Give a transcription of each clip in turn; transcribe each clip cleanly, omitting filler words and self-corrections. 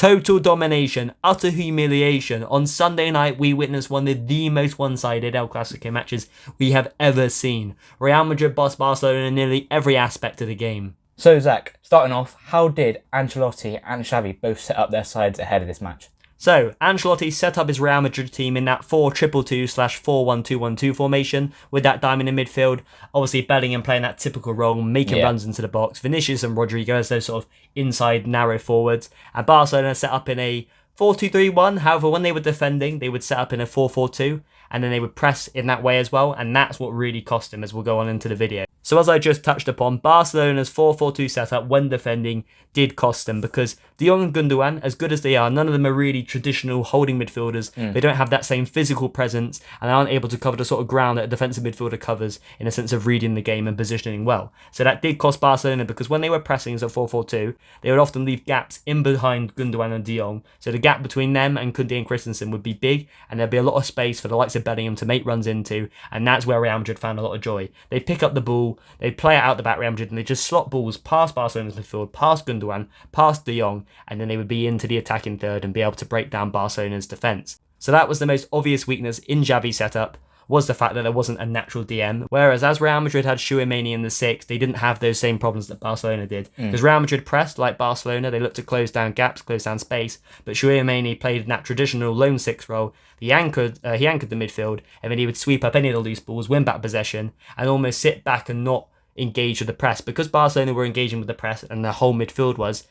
Total domination, utter humiliation. On Sunday night, we witnessed one of the most one-sided El Clasico matches we have ever seen. Real Madrid bossed Barcelona in nearly every aspect of the game. So, Zach, starting off, how did Ancelotti and Xavi both set up their sides ahead of this match? So, Ancelotti set up his Real Madrid team in that 4-2-2/4-1-2-1-2 formation with that diamond in midfield. Obviously, Bellingham playing that typical role, making runs into the box. Vinicius and Rodrigo as those sort of inside narrow forwards. And Barcelona set up in a 4-2-3-1. However, when they were defending, they would set up in a 4-4-2. And then they would press in that way as well. And that's what really cost them, as we'll go on into the video. So as I just touched upon, Barcelona's 4-4-2 setup when defending did cost them because De Jong and Gundogan, as good as they are, none of them are really traditional holding midfielders. They don't have that same physical presence and aren't able to cover the sort of ground that a defensive midfielder covers in a sense of reading the game and positioning well. So that did cost Barcelona because when they were pressing as a 4-4-2, they would often leave gaps in behind Gundogan and De Jong. So the gap between them and Koundé and Christensen would be big and there'd be a lot of space for the likes of Bellingham to make runs into, and that's where Real Madrid found a lot of joy. They'd pick up the ball, they'd play it out the back Real Madrid, and they'd just slot balls past Barcelona's midfield, past Gundogan, past De Jong, and then they would be into the attacking third and be able to break down Barcelona's defence. So that was the most obvious weakness in Xavi's setup, was the fact that there wasn't a natural DM, whereas as Real Madrid had Tchoumeni in the 6, they didn't have those same problems that Barcelona did. Because Real Madrid pressed like Barcelona, they looked to close down gaps, close down space, but Tchoumeni played in that traditional lone 6 role. He anchored the midfield, and then he would sweep up any of the loose balls, win back possession, and almost sit back and not engage with the press. Because Barcelona were engaging with the press and the whole midfield it was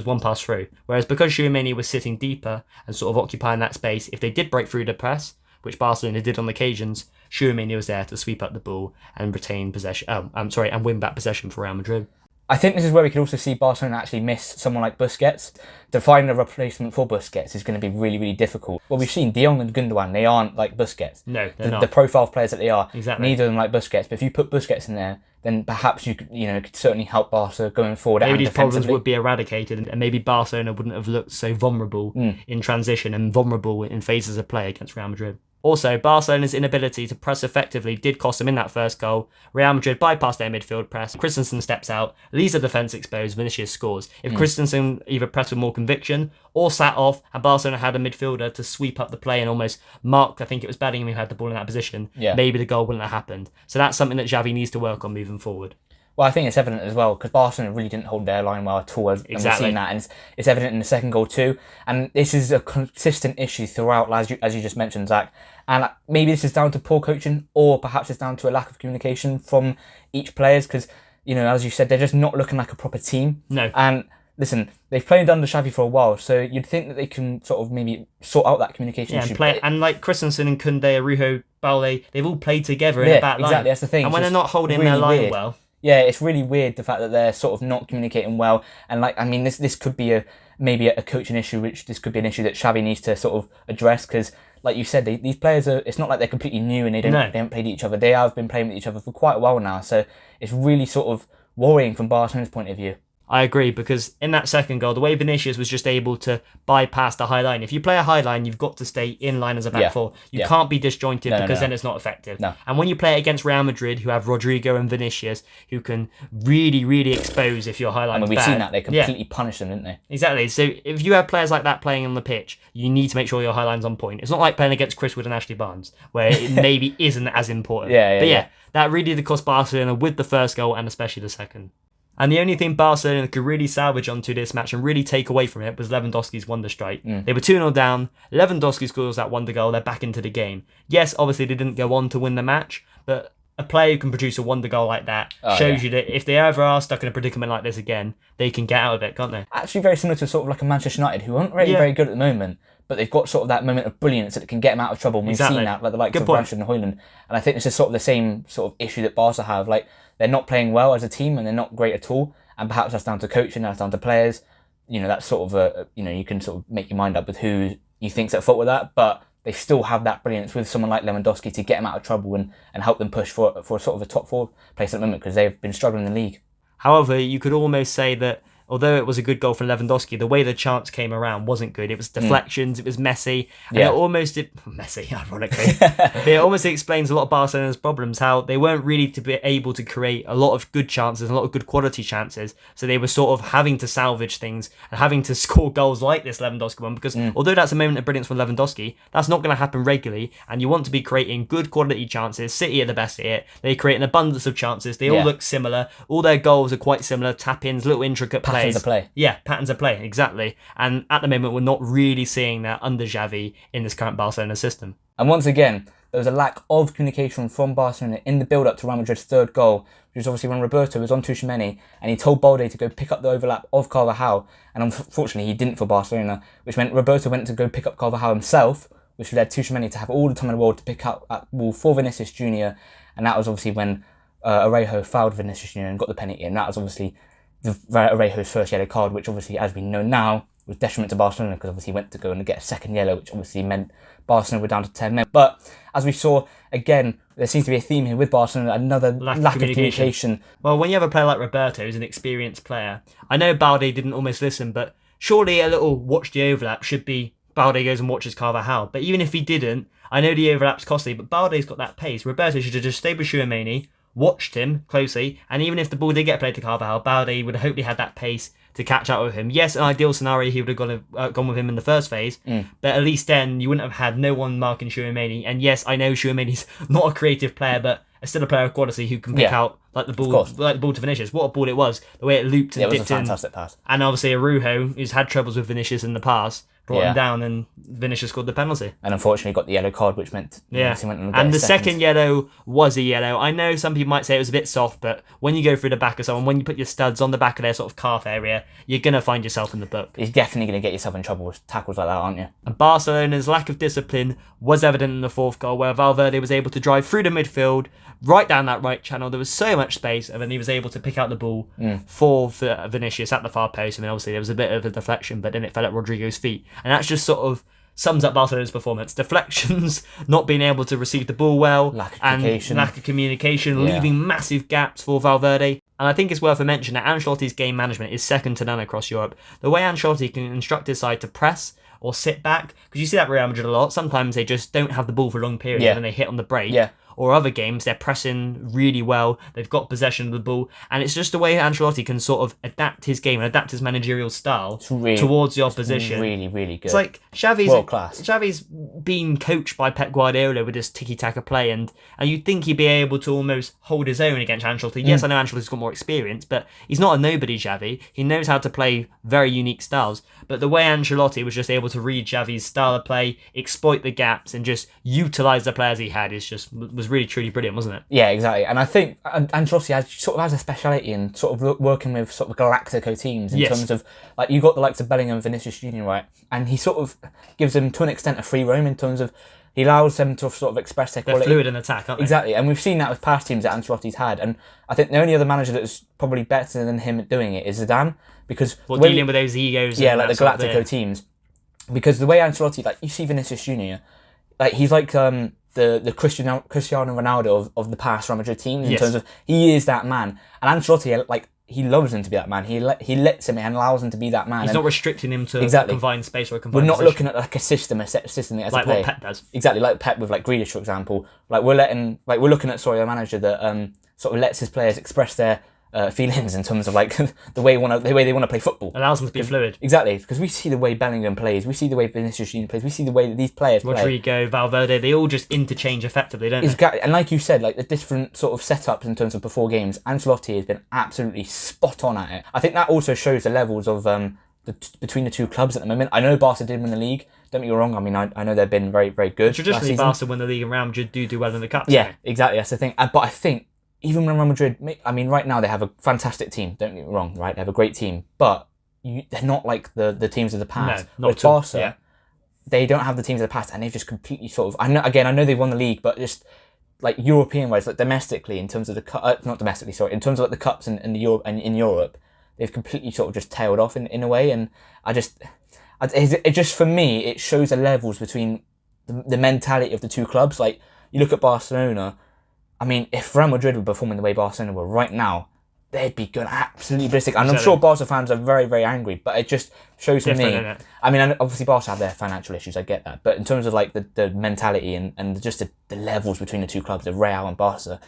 one pass through. Whereas because Tchoumeni was sitting deeper and sort of occupying that space, if they did break through the press, which Barcelona did on occasions, Tchoumeni was there to sweep up the ball and retain possession. And win back possession for Real Madrid. I think this is where we can also see Barcelona actually miss someone like Busquets. To find a replacement for Busquets is going to be really, really difficult. Well, we've seen De Jong and Gundogan, they aren't like Busquets. No, they're not. The profile of players that they are, Exactly. neither of them like Busquets. But if you put Busquets in there, then perhaps you could certainly help Barca going forward. Maybe and these problems defensively would be eradicated and maybe Barcelona wouldn't have looked so vulnerable in transition and vulnerable in phases of play against Real Madrid. Also, Barcelona's inability to press effectively did cost them in that first goal. Real Madrid bypassed their midfield press. Christensen steps out, leaves the defence exposed, Vinicius scores. If Christensen either pressed with more conviction or sat off, and Barcelona had a midfielder to sweep up the play and almost mark, I think it was Bellingham who had the ball in that position, maybe the goal wouldn't have happened. So that's something that Xavi needs to work on moving forward. Well, I think it's evident as well because Barcelona really didn't hold their line well at all. And we've seen that, and it's evident in the second goal too. And this is a consistent issue throughout, as you just mentioned, Zach. And maybe this is down to poor coaching, or perhaps it's down to a lack of communication from each players. Because as you said, they're just not looking like a proper team. No. And listen, they've played under Xavi for a while, so you'd think that they can sort of maybe sort out that communication issue. And like Christensen and Koundé, Arujo, Balde, they've all played together in a back line. Exactly, that's the thing. And when they're not holding their line well. Yeah, it's really weird the fact that they're sort of not communicating well. And this could be maybe a coaching issue, which this could be an issue that Xavi needs to sort of address because, like you said, these players it's not like they're completely new and they haven't played each other. They have been playing with each other for quite a while now. So it's really sort of worrying from Barcelona's point of view. I agree, because in that second goal, the way Vinicius was just able to bypass the high line. If you play a high line, you've got to stay in line as a back four. You can't be disjointed because then it's not effective. No. And when you play against Real Madrid, who have Rodrigo and Vinicius, who can really, really expose if your high line is we've bad. seen that. They completely punish them, didn't they? Exactly. So if you have players like that playing on the pitch, you need to make sure your high line's on point. It's not like playing against Chris Wood and Ashley Barnes, where it maybe isn't as important. But that really did cost Barcelona with the first goal and especially the second. And the only thing Barcelona could really salvage onto this match and really take away from it was Lewandowski's wonder strike. They were 2-0 down. Lewandowski scores that wonder goal. They're back into the game. Yes, obviously they didn't go on to win the match, but a player who can produce a wonder goal like that shows you that if they ever are stuck in a predicament like this again, they can get out of it, can't they? Actually very similar to sort of like a Manchester United, who aren't really very good at the moment, but they've got sort of that moment of brilliance that can get them out of trouble. We've seen that, like the likes of Rashford and Højlund. And I think this is sort of the same sort of issue that Barca have. Like, they're not playing well as a team and they're not great at all. And perhaps that's down to coaching, that's down to players. That's sort of you can sort of make your mind up with who you think's at fault with that. But they still have that brilliance with someone like Lewandowski to get them out of trouble and help them push for sort of a top 4 place at the moment because they've been struggling in the league. However, you could almost say that although it was a good goal for Lewandowski, the way the chance came around wasn't good. It was deflections, it was messy, and messy, ironically. But it almost explains a lot of Barcelona's problems, how they weren't really to be able to create a lot of good chances, a lot of good quality chances, so they were sort of having to salvage things and having to score goals like this Lewandowski one, because although that's a moment of brilliance for Lewandowski, that's not going to happen regularly, and you want to be creating good quality chances. City are the best at it. They create an abundance of chances. They all look similar. All their goals are quite similar, tap-ins, little intricate plays. Patterns of play. Yeah, patterns of play, exactly. And at the moment, we're not really seeing that under Xavi in this current Barcelona system. And once again, there was a lack of communication from Barcelona in the build-up to Real Madrid's third goal, which was obviously when Roberto was on Tchoumeni and he told Balde to go pick up the overlap of Carvajal, and unfortunately he didn't for Barcelona, which meant Roberto went to go pick up Carvajal himself, which led Tchoumeni to have all the time in the world to pick up that ball for Vinicius Jr., and that was obviously when Arujo fouled Vinicius Jr. and got the penalty, and that was obviously Arejo's first yellow card, which obviously, as we know now, was detriment to Barcelona because obviously he went to go and get a second yellow, which obviously meant Barcelona were down to 10 men. But as we saw, again, there seems to be a theme here with Barcelona, another lack of communication. Well, when you have a player like Roberto, who's an experienced player, I know Balde didn't almost listen, but surely a little watch the overlap should be Balde goes and watches Carvajal. But even if he didn't, I know the overlap's costly, but Balde's got that pace. Roberto should have just stayed with Tchoumeni, watched him closely, and even if the ball did get played to Carvajal, Balde would have hopefully had that pace to catch up with him. Yes, an ideal scenario, he would have gone with him in the first phase, but at least then you wouldn't have had no one marking Tchoumeni. And yes, I know Tchoumeni's not a creative player, but still a player of quality who can pick out like the ball to Vinicius. What a ball it was! The way it looped and dipped in. It was a fantastic pass. And obviously Arujo, who's had troubles with Vinicius in the past, brought him down, and Vinicius scored the penalty. And unfortunately got the yellow card, which meant he went and the second yellow was a yellow. I know some people might say it was a bit soft, but when you go through the back of someone, when you put your studs on the back of their sort of calf area, you're going to find yourself in the book. You're definitely going to get yourself in trouble with tackles like that, aren't you? And Barcelona's lack of discipline was evident in the fourth goal, where Valverde was able to drive through the midfield, right down that right channel. There was so much space, and then he was able to pick out the ball for Vinicius at the far post. I mean, obviously there was a bit of a deflection, but then it fell at Rodrigo's feet. And that's just sort of sums up Barcelona's performance. Deflections, not being able to receive the ball well, lack of communication, leaving massive gaps for Valverde. And I think it's worth a mention that Ancelotti's game management is second to none across Europe. The way Ancelotti can instruct his side to press or sit back, because you see that Real Madrid a lot, sometimes they just don't have the ball for long periods and then they hit on the break. Or other games, they're pressing really well, they've got possession of the ball, and it's just the way Ancelotti can sort of adapt his game and adapt his managerial style towards the opposition. Really, really good. It's like World class. Xavi's been coached by Pep Guardiola with this tiki-taka play, and you'd think he'd be able to almost hold his own against Ancelotti. Yes, I know Ancelotti's got more experience, but he's not a nobody, Xavi. He knows how to play very unique styles, but the way Ancelotti was just able to read Xavi's style of play, exploit the gaps, and just utilise the players he had was really truly brilliant, wasn't it? Yeah, exactly. And I think Ancelotti has a speciality in sort of working with sort of Galactico teams in terms of, like, you got the likes of Bellingham, Vinicius Jr., right? And he sort of gives them to an extent a free roam in terms of he allows them to sort of express their quality. They're fluid in attack, aren't they? Exactly. And we've seen that with past teams that Ancelotti's had. And I think the only other manager that's probably better than him at doing it is Zidane, because dealing with those egos. Yeah, like the Galactico teams. Because the way Ancelotti, like, you see Vinicius Jr., like, he's like the Cristiano Ronaldo of the past Real Madrid teams in terms of he is that man. And Ancelotti, like, he loves him to be that man. He lets him and allows him to be that man. He's not restricting him to a confined space or a confined We're not position. looking at like a system as a like play. what Pep does. Exactly, like Pep with like Grealish, for example. Like we're looking at a manager that sort of lets his players express their feelings in terms of like the way they want to play football. Allows them to be fluid. Exactly, because we see the way Bellingham plays, we see the way Vinicius Jr. plays, we see the way that these players play. Rodrigo, Valverde, they all just interchange effectively, don't they? Exactly, and like you said, like the different sort of setups in terms of before games, Ancelotti has been absolutely spot on at it. I think that also shows the levels of between the two clubs at the moment. I know Barca did win the league. Don't get me wrong. I mean, I know they've been very, very good. Traditionally, Barca win the league and Real Madrid do well in the cup. Yeah, exactly. That's the thing. But I think even when Real Madrid, I mean, right now they have a fantastic team. Don't get me wrong, right? They have a great team, but they're not like the teams of the past. No, not with Barca, they don't have the teams of the past, and they've just completely sort of. I know they won the league, but just like European wise, like domestically in terms of the not domestically, sorry, in terms of like the cups in Europe, they've completely sort of just tailed off in a way, and it just for me it shows the levels between the mentality of the two clubs. Like you look at Barcelona. I mean, if Real Madrid were performing the way Barcelona were right now, they'd be going absolutely ballistic. And I'm sure Barca fans are very, very angry, but it just shows to me. I mean, obviously Barca have their financial issues, I get that. But in terms of like the mentality and just the levels between the two clubs, of Real and Barca,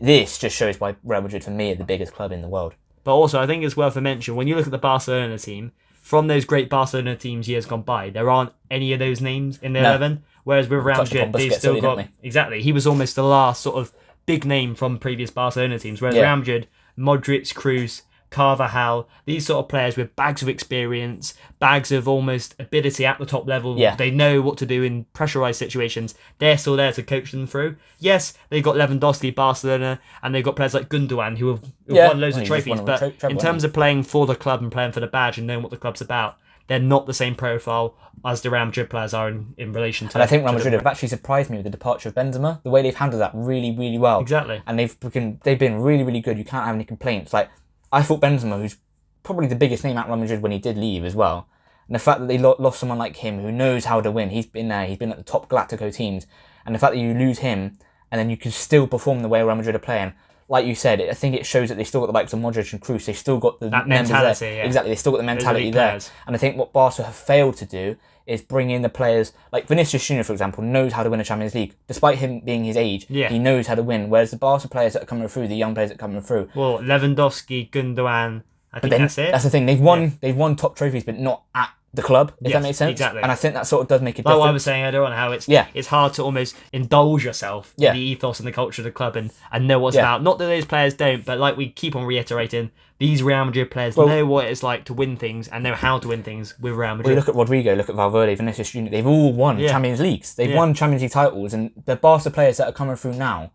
this just shows why Real Madrid, for me, are the biggest club in the world. But also, I think it's worth a mention, when you look at the Barcelona team, from those great Barcelona teams years gone by, there aren't any of those names in the 11. Whereas with Real Madrid, they've still got... Exactly. He was almost the last sort of big name from previous Barcelona teams. Whereas Real Madrid, Modric, Kroos, Carvajal, these sort of players with bags of experience, bags of almost ability at the top level. Yeah. They know what to do in pressurised situations. They're still there to coach them through. Yes, they've got Lewandowski, Barcelona, and they've got players like Gundogan who have won loads of trophies. But in terms of playing for the club and playing for the badge and knowing what the club's about, they're not the same profile as the Real Madrid players are in relation to... And I think Real Madrid have actually surprised me with the departure of Benzema. The way they've handled that really, really well. Exactly. And they've been really, really good. You can't have any complaints. Like, I thought Benzema, who's probably the biggest name at Real Madrid when he did leave as well, and the fact that they lost someone like him who knows how to win. He's been there. He's been at the top Galactico teams. And the fact that you lose him and then you can still perform the way Real Madrid are playing, like you said, I think it shows that they still got the likes of Modric and Kroos. They still got that mentality. Yeah. Exactly, they still got the mentality there. And I think what Barca have failed to do is bring in the players like Vinicius Junior, for example, knows how to win a Champions League. Despite him being his age, he knows how to win. Whereas the Barca players that are coming through, the young players that are coming through, well, Lewandowski, Gundogan, I think that's it. That's the thing. They've won top trophies, but not at the club, if that makes sense. Exactly. And I think that sort of does make a difference. Like what I was saying earlier on, how it's hard to almost indulge yourself in the ethos and the culture of the club and know what's about. Not that those players don't, but like we keep on reiterating, these Real Madrid players know what it's like to win things and know how to win things with Real Madrid. Well, you look at Rodrigo, look at Valverde, Vinicius Junior, they've all won Champions Leagues. They've won Champions League titles, and the Barca players that are coming through now,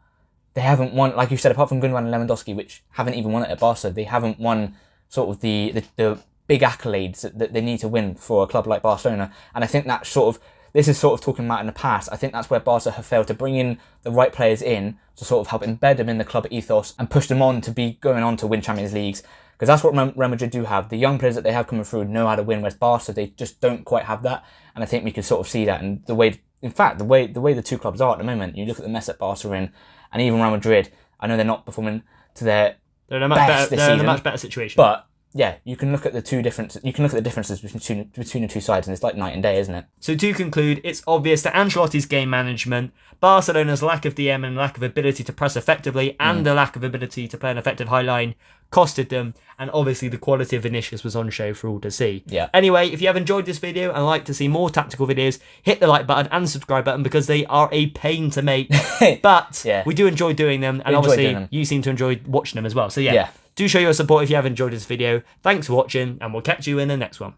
they haven't won, like you said, apart from Gundogan and Lewandowski, which haven't even won it at Barca, they haven't won sort of the big accolades that they need to win for a club like Barcelona. And I think that this is sort of talking about in the past. I think that's where Barca have failed to bring in the right players in to sort of help embed them in the club ethos and push them on to be going on to win Champions Leagues. Because that's what Real Madrid do have. The young players that they have coming through know how to win, whereas Barca, they just don't quite have that. And I think we can sort of see that. And the way the two clubs are at the moment, you look at the mess that Barca are in, and even Real Madrid, I know they're not performing to their they're in a much better situation. But yeah, you can look at the differences between the two sides, and it's like night and day, isn't it? So to conclude, it's obvious that Ancelotti's game management, Barcelona's lack of DM and lack of ability to press effectively, and the lack of ability to play an effective high line costed them, and obviously the quality of Vinicius was on show for all to see. Yeah. Anyway, if you have enjoyed this video and like to see more tactical videos, hit the like button and subscribe button because they are a pain to make. But we do enjoy doing them, and obviously you seem to enjoy watching them as well. So yeah. Do show your support if you have enjoyed this video. Thanks for watching, and we'll catch you in the next one.